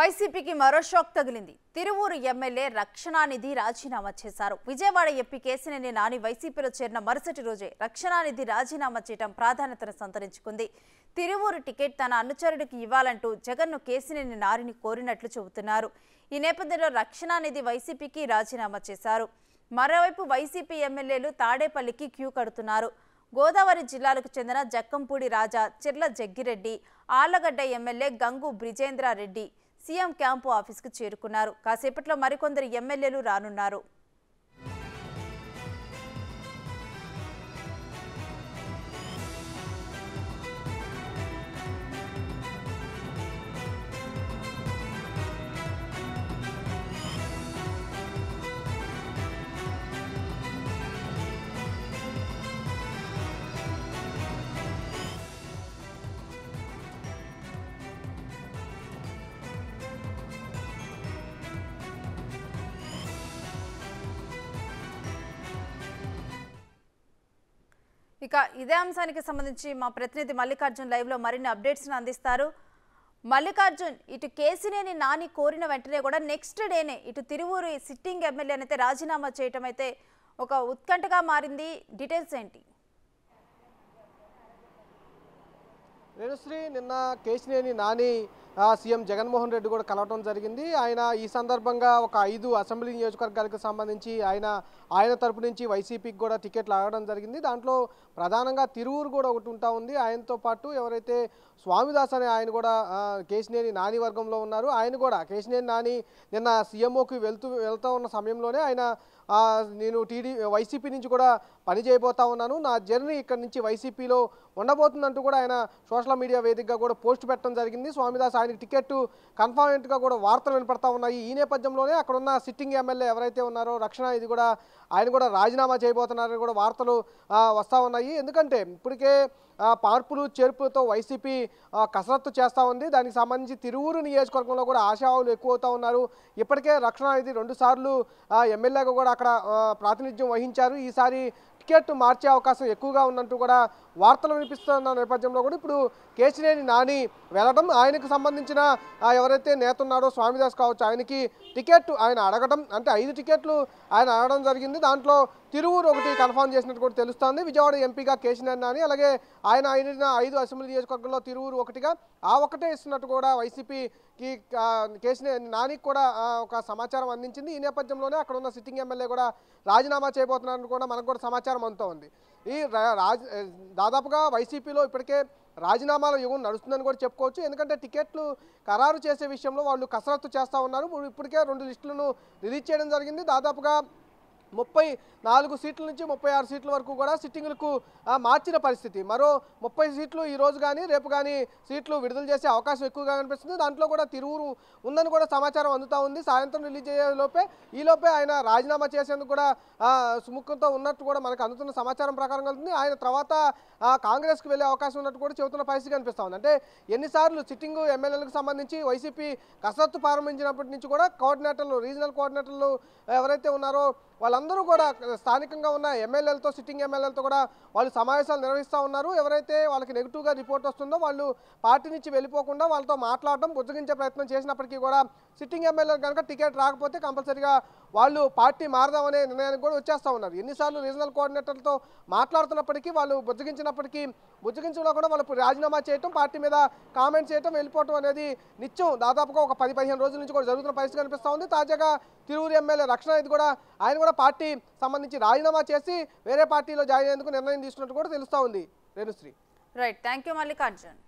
వైసీపీకి మరో షాక్ తగిలింది. తిరువూరు ఎమ్మెల్యే రక్షణానిధి రాజీనామా చేశారు. విజయవాడ ఎంపీ కేశినేని నాని వైసీపీలో చేరిన మరుసటి రోజే రక్షణానిధి రాజీనామా చేయడం ప్రాధాన్యతను సంతరించుకుంది. తిరువూరు టికెట్ తన అనుచరుడికి ఇవ్వాలంటూ జగన్ను కేశినేని నానిని కోరినట్లు చెబుతున్నారు. ఈ నేపథ్యంలో రక్షణానిధి వైసీపీకి రాజీనామా చేశారు. మరోవైపు వైసీపీ ఎమ్మెల్యేలు తాడేపల్లికి క్యూ కడుతున్నారు. గోదావరి జిల్లాలకు చెందిన Jakkampudi Raja, Chirla Jaggi Reddy, Allagadda MLA Gangu Brijendra Reddy CM camp ఆఫీసుకు చేరుకున్నారు. కాసేపట్లో మరికొందరు ఎమ్మెల్యేలు రానున్నారు. ఇక ఇదే అంశానికి సంబంధించి మా ప్రతినిధి మల్లికార్జున్ లైవ్ లో మరిన్ని అప్డేట్స్ అందిస్తారు. మల్లికార్జున్, ఇటు కేశినేని నాని కోరిన వెంటనే కూడా నెక్స్ట్ డేనే ఇటు తిరువూరు సిట్టింగ్ ఎమ్మెల్యే అయితే రాజీనామా చేయటం అయితే ఒక ఉత్కంఠగా మారింది. డీటెయిల్స్ ఏంటి? రేణుశ్రీ, నిన్న కేశినేని నాని సీఎం జగన్మోహన్ రెడ్డి కూడా కలవటం జరిగింది. ఆయన ఈ సందర్భంగా ఒక 5 అసెంబ్లీ నియోజకవర్గాలకు సంబంధించి ఆయన తరపు నుంచి వైసీపీకి కూడా టికెట్లు అడగడం జరిగింది. దాంట్లో ప్రధానంగా తిరువూరు కూడా ఒకటి ఉంటా ఉంది. ఆయనతో పాటు ఎవరైతే స్వామిదాస్ అనే ఆయన కూడా కేశినేని నాని వర్గంలో ఉన్నారు. ఆయన కూడా కేశినేని నాని నిన్న సీఎంఓకి వెళ్తూ ఉన్న సమయంలోనే ఆయన నేను వైసీపీ నుంచి కూడా పని చేయబోతా ఉన్నాను, నా జర్నీ ఇక్కడ నుంచి వైసీపీలో ఉండబోతుందంటూ కూడా ఆయన సోషల్ మీడియా వేదికగా కూడా పోస్ట్ పెట్టడం జరిగింది. స్వామిదాస్ ఆయనకి టికెట్ కన్ఫర్మ్గా కూడా వార్తలు వినపడతా ఉన్నాయి. ఈ నేపథ్యంలోనే అక్కడ ఉన్న సిట్టింగ్ ఎమ్మెల్యే ఎవరైతే ఉన్నారో రక్షణ ఇది కూడా ఆయన కూడా రాజీనామా చేయబోతున్నారని కూడా వార్తలు వస్తూ ఉన్నాయి. ఎందుకంటే ఇప్పటికే మార్పులు చేర్పులతో వైసీపీ కసరత్తు చేస్తూ ఉంది. దానికి సంబంధించి తిరువూరు నియోజకవర్గంలో కూడా ఆశావాహులు ఎక్కువ అవుతూ ఉన్నారు. ఇప్పటికే రక్షణ ఇది 2 సార్లు ఎమ్మెల్యేగా కూడా అక్కడ ప్రాతినిధ్యం వహించారు. ఈసారి టికెట్ మార్చే అవకాశం ఎక్కువగా ఉందంటూ కూడా వార్తలు వినిపిస్తున్న నేపథ్యంలో కూడా ఇప్పుడు కేశినేని నాని వెళ్ళడం, ఆయనకు సంబంధించిన ఎవరైతే నేత ఉన్నాడో స్వామిదాస్ కావచ్చు, ఆయనకి టికెట్ ఆయన అడగడం, అంటే 5 టికెట్లు ఆయన అడగడం జరిగింది. దాంట్లో తిరువూరు ఒకటి కన్ఫర్మ్ చేసినట్టు కూడా తెలుస్తోంది. విజయవాడ ఎంపీగా కేశినేని నాని, అలాగే ఆయన 5 అసెంబ్లీ నియోజకవర్గంలో తిరువూరు ఒకటిగా ఒకటే ఇస్తున్నట్టు కూడా వైసీపీకి కేశినేని నానికి కూడా ఒక సమాచారం అందించింది. ఈ నేపథ్యంలోనే అక్కడ ఉన్న సిట్టింగ్ ఎమ్మెల్యే కూడా రాజీనామా చేయబోతున్నారని కూడా మనకు కూడా సమాచారం అందుతూ ఉంది. దాదాపుగా వైసీపీలో ఇప్పటికే రాజీనామాల యుగం నడుస్తుందని కూడా చెప్పుకోవచ్చు. ఎందుకంటే టికెట్లు ఖరారు చేసే విషయంలో వాళ్ళు కసరత్తు చేస్తూ ఉన్నారు. ఇప్పటికే 2 లిస్టులను రిలీజ్ చేయడం జరిగింది. దాదాపుగా 34 సీట్ల నుంచి 36 సీట్ల వరకు కూడా సిట్టింగులకు మార్చిన పరిస్థితి. మరో 30 సీట్లు ఈ రోజు కానీ రేపు కానీ సీట్లు విడుదల చేసే అవకాశం ఎక్కువగా కనిపిస్తుంది. దాంట్లో కూడా తిరువూరు ఉందని కూడా సమాచారం అందుతూ ఉంది. సాయంత్రం రిలీజ్ అయ్యే ఈలోపే ఆయన రాజీనామా చేసేందుకు కూడా సుముఖంతో ఉన్నట్టు కూడా మనకు అందుతున్న సమాచారం ప్రకారం కలుగుతుంది. ఆయన తర్వాత కాంగ్రెస్కి వెళ్ళే అవకాశం ఉన్నట్టు కూడా చెబుతున్న పరిస్థితి కనిపిస్తూ ఉంది. అంటే ఎన్నిసార్లు సిట్టింగ్ ఎమ్మెల్యేలకు సంబంధించి వైసీపీ కసరత్తు ప్రారంభించినప్పటి నుంచి కూడా కోఆర్డినేటర్లు, రీజనల్ కోఆర్డినేటర్లు ఎవరైతే ఉన్నారో వాళ్ళందరూ కూడా స్థానికంగా ఉన్న ఎమ్మెల్యేలతో, సిట్టింగ్ ఎమ్మెల్యేలతో కూడా వాళ్ళు సమావేశాలు నిర్వహిస్తూ ఉన్నారు. ఎవరైతే వాళ్ళకి నెగిటివ్గా రిపోర్ట్ వస్తుందో వాళ్ళు పార్టీ నుంచి వెళ్ళిపోకుండా వాళ్ళతో మాట్లాడడం, బుజ్జగించే ప్రయత్నం చేసినప్పటికీ కూడా సిట్టింగ్ ఎమ్మెల్యే కనుక టికెట్ రాకపోతే కంపల్సరీగా వాళ్ళు పార్టీ మారదామనే నిర్ణయానికి కూడా వచ్చేస్తూ ఉన్నారు. ఎన్నిసార్లు రీజనల్ కోఆర్డినేటర్లతో మాట్లాడుతున్నప్పటికీ వాళ్ళు బుజ్జగించడంలో కూడా వాళ్ళు రాజీనామా చేయటం, పార్టీ మీద కామెంట్ చేయటం, వెళ్ళిపోవటం అనేది నిత్యం దాదాపుగా ఒక 10-15 రోజుల నుంచి కూడా జరుగుతున్న పరిస్థితి కనిపిస్తూ ఉంది. తాజాగా తిరువూరు ఎమ్మెల్యే రక్షణ ఇది కూడా ఆయన కూడా పార్టీ సంబంధించి రాజీనామా చేసి వేరే పార్టీలో జాయిన్ అయ్యేందుకు నిర్ణయం తీసుకున్నట్టు కూడా తెలుస్తూ ఉంది. Renusri, right, thank you Mallikarjun.